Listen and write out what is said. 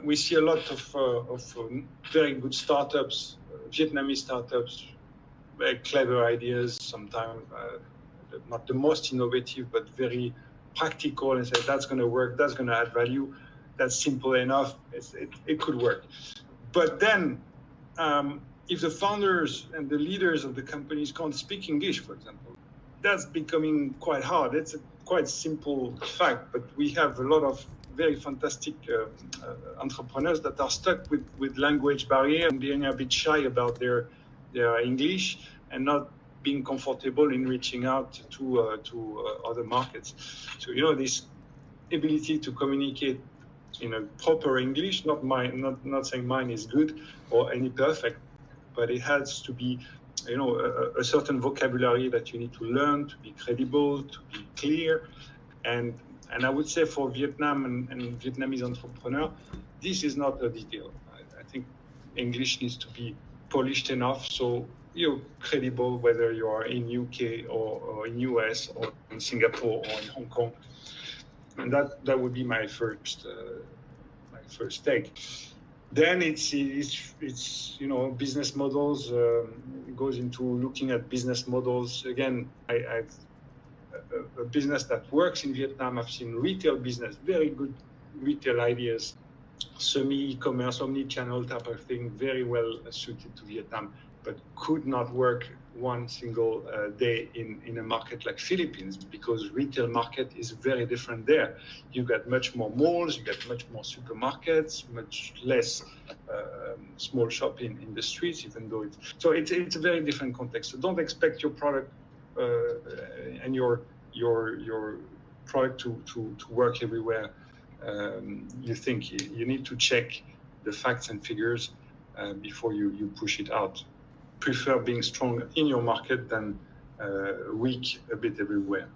we see a lot of very good startups, Vietnamese startups, very clever ideas, sometimes not the most innovative, but very practical, and say that's going to work, that's going to add value, that's simple enough, it could work. But then if the founders and the leaders of the companies can't speak English, for example, that's becoming quite hard. It's a quite simple fact, but we have a lot of very fantastic entrepreneurs that are stuck with language barrier and being a bit shy about their English and not being comfortable in reaching out to other markets. So this ability to communicate in a proper English, not saying mine is good or any perfect, but it has to be a certain vocabulary that you need to learn to be credible, to be clear. And I would say for Vietnam and Vietnamese entrepreneur, this is not a detail. I think English needs to be polished enough so you're credible whether you are in UK or in US or in Singapore or in Hong Kong. And that would be my first take. Then it's business models. It goes into looking at business models. Again, I've a business that works in Vietnam. I've seen retail business, very good retail ideas, semi-e-commerce, omni-channel type of thing, very well suited to Vietnam, but could not work one single day in a market like Philippines, because retail market is very different there. You got much more malls, you got much more supermarkets, much less small shop in the streets, even though it's a very different context. So don't expect your product and your product to work everywhere. You think you need to check the facts and figures before you push it out. Prefer being strong in your market than weak a bit everywhere.